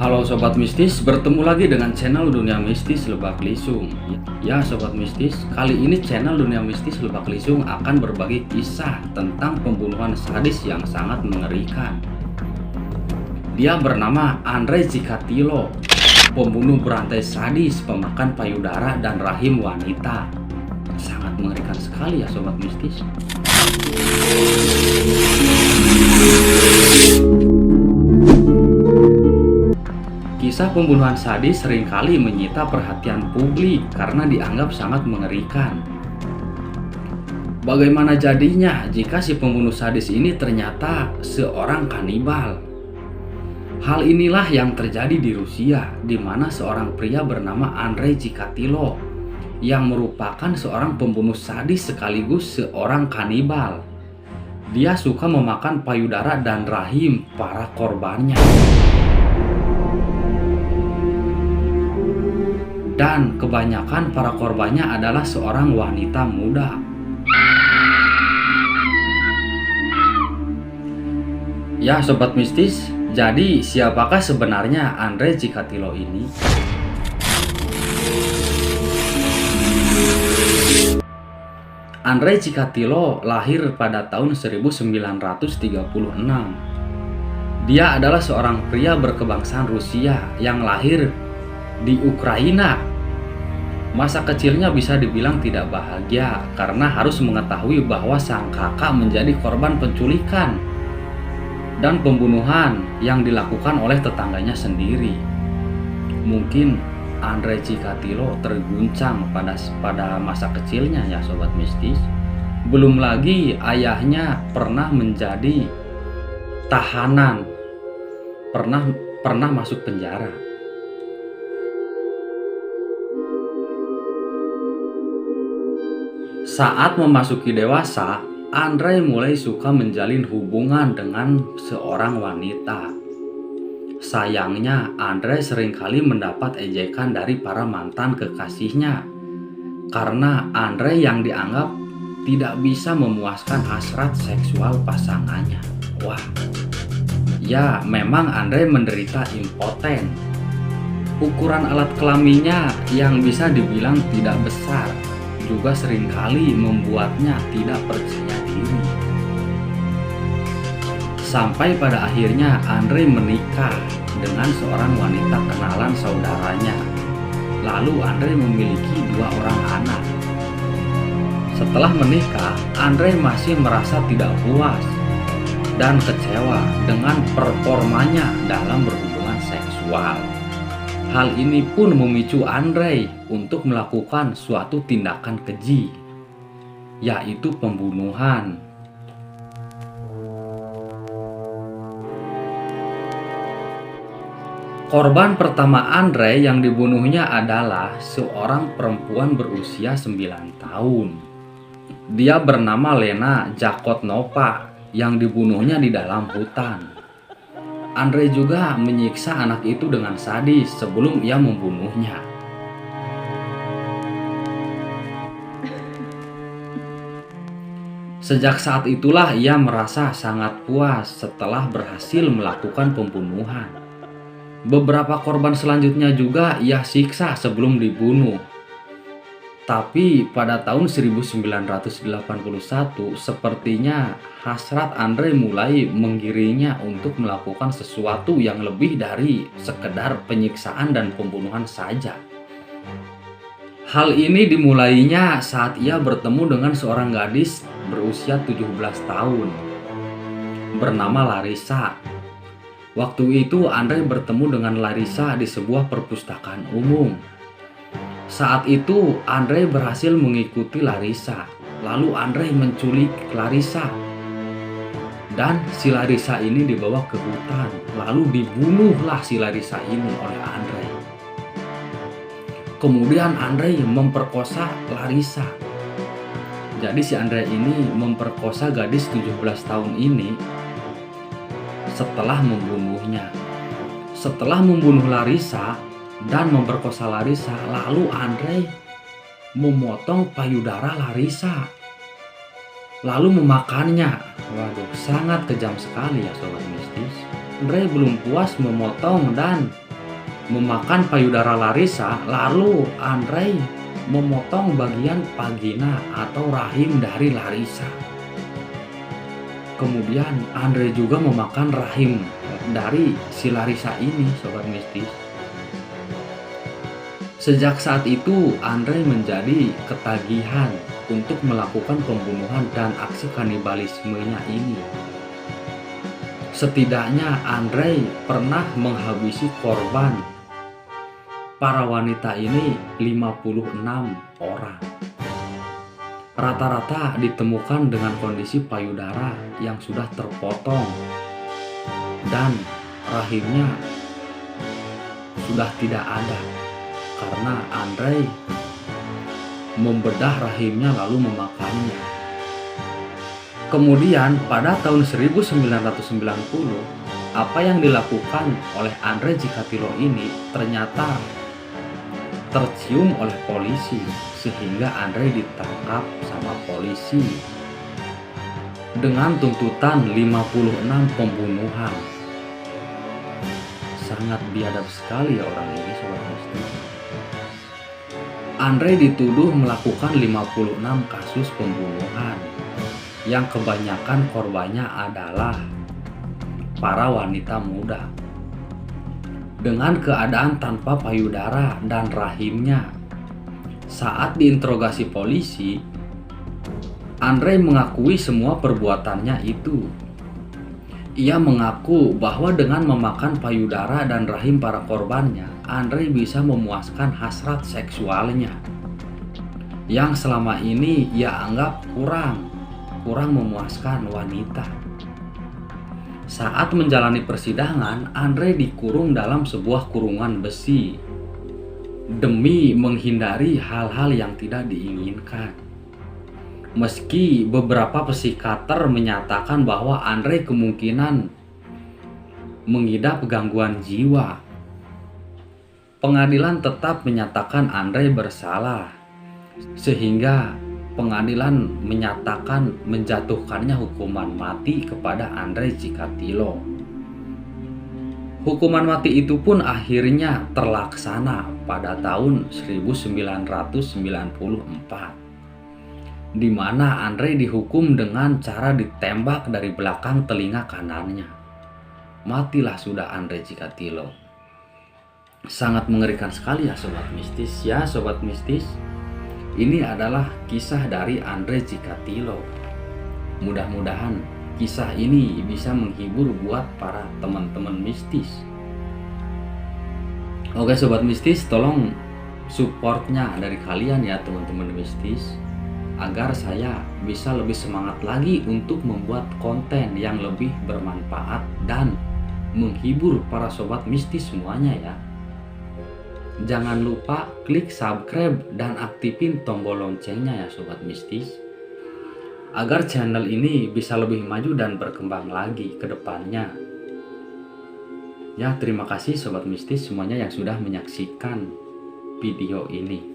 Halo Sobat Mistis, bertemu lagi dengan channel Dunia Mistis Lebak Lisung. Ya Sobat Mistis, kali ini channel Dunia Mistis Lebak Lisung akan berbagi kisah tentang pembunuhan sadis yang sangat mengerikan. Dia bernama Andre Cikatilo, pembunuh berantai sadis, pemakan payudara dan rahim wanita. Sangat mengerikan sekali ya Sobat Mistis. Kisah pembunuhan sadis seringkali menyita perhatian publik karena dianggap sangat mengerikan. Bagaimana jadinya jika si pembunuh sadis ini ternyata seorang kanibal? Hal inilah yang terjadi di Rusia, di mana seorang pria bernama Andre Cikatilo yang merupakan seorang pembunuh sadis sekaligus seorang kanibal. Dia suka memakan payudara dan rahim para korbannya. Dan kebanyakan para korbannya adalah seorang wanita muda. Ya Sobat Mistis, jadi siapakah sebenarnya Andre Cikatilo ini? Andre Cikatilo lahir pada tahun 1936. Dia adalah seorang pria berkebangsaan Rusia yang lahir di Ukraina. Masa kecilnya bisa dibilang tidak bahagia karena harus mengetahui bahwa sang kakak menjadi korban penculikan dan pembunuhan yang dilakukan oleh tetangganya sendiri. Mungkin Andre Cikatilo terguncang pada masa kecilnya ya Sobat Mistis. Belum lagi ayahnya pernah menjadi tahanan, pernah masuk penjara. Saat memasuki dewasa, Andre mulai suka menjalin hubungan dengan seorang wanita. Sayangnya, Andre seringkali mendapat ejekan dari para mantan kekasihnya karena Andre yang dianggap tidak bisa memuaskan hasrat seksual pasangannya. Wah, ya memang Andre menderita impoten. Ukuran alat kelaminnya yang bisa dibilang tidak besar juga seringkali membuatnya tidak percaya diri. Sampai pada akhirnya Andre menikah dengan seorang wanita kenalan saudaranya. Lalu Andre memiliki 2 orang anak. Setelah menikah, Andre masih merasa tidak puas dan kecewa dengan performanya dalam berhubungan seksual. Hal ini pun memicu Andre untuk melakukan suatu tindakan keji, yaitu pembunuhan. Korban pertama Andre yang dibunuhnya adalah seorang perempuan berusia 9 tahun. Dia bernama Lena Jakotnova yang dibunuhnya di dalam hutan. Andre juga menyiksa anak itu dengan sadis sebelum ia membunuhnya. Sejak saat itulah ia merasa sangat puas setelah berhasil melakukan pembunuhan. Beberapa korban selanjutnya juga ia siksa sebelum dibunuh. Tapi pada tahun 1981 sepertinya hasrat Andre mulai menggiringnya untuk melakukan sesuatu yang lebih dari sekedar penyiksaan dan pembunuhan saja. Hal ini dimulainya saat ia bertemu dengan seorang gadis berusia 17 tahun bernama Larissa. Waktu itu Andre bertemu dengan Larissa di sebuah perpustakaan umum. Saat itu Andre berhasil mengikuti Larissa. Lalu Andre menculik Larissa. Dan si Larissa ini dibawa ke hutan. Lalu dibunuhlah si Larissa ini oleh Andre. Kemudian Andre memperkosa Larissa. Jadi si Andre ini memperkosa gadis 17 tahun ini setelah membunuhnya. Setelah membunuh Larissa dan memperkosa Larissa, lalu Andre memotong payudara Larissa lalu memakannya. Waduh, sangat kejam sekali ya Sobat Mistis. Andre belum puas memotong dan memakan payudara Larissa, lalu Andre memotong bagian vagina atau rahim dari Larissa. Kemudian Andre juga memakan rahim dari si Larissa ini, sobat mistis. Sejak saat itu Andre menjadi ketagihan untuk melakukan pembunuhan dan aksi kanibalismenya ini. Setidaknya Andre pernah menghabisi korban para wanita ini 56 orang. Rata-rata ditemukan dengan kondisi payudara yang sudah terpotong dan rahimnya sudah tidak ada karena Andre membedah rahimnya lalu memakannya. Kemudian pada tahun 1990, apa yang dilakukan oleh Andre Chikatilo ini ternyata tercium oleh polisi sehingga Andre ditangkap sama polisi dengan tuntutan 56 pembunuhan. Sangat biadab sekali ya orang ini, sobat mistis. Andre dituduh melakukan 56 kasus pembunuhan yang kebanyakan korbannya adalah para wanita muda dengan keadaan tanpa payudara dan rahimnya. Saat diinterogasi polisi, Andre mengakui semua perbuatannya itu. Ia mengaku bahwa dengan memakan payudara dan rahim para korbannya, Andre bisa memuaskan hasrat seksualnya yang selama ini ia anggap kurang memuaskan wanita. Saat menjalani persidangan, Andre dikurung dalam sebuah kurungan besi demi menghindari hal-hal yang tidak diinginkan. Meski beberapa psikiater menyatakan bahwa Andre kemungkinan mengidap gangguan jiwa, pengadilan tetap menyatakan Andre bersalah, sehingga pengadilan menyatakan menjatuhkannya hukuman mati kepada Andre Chikatilo. Hukuman mati itu pun akhirnya terlaksana pada tahun 1994, di mana Andre dihukum dengan cara ditembak dari belakang telinga kanannya. Matilah sudah Andre Chikatilo. Sangat mengerikan sekali ya sobat mistis. Ya sobat mistis, ini adalah kisah dari Andre Chikatilo. Mudah-mudahan kisah ini bisa menghibur buat para teman-teman mistis. Oke sobat mistis, tolong supportnya dari kalian ya teman-teman mistis, agar saya bisa lebih semangat lagi untuk membuat konten yang lebih bermanfaat dan menghibur para sobat mistis semuanya ya. Jangan lupa klik subscribe dan aktifin tombol loncengnya ya sobat mistis, agar channel ini bisa lebih maju dan berkembang lagi ke depannya. Ya, terima kasih sobat mistis semuanya yang sudah menyaksikan video ini.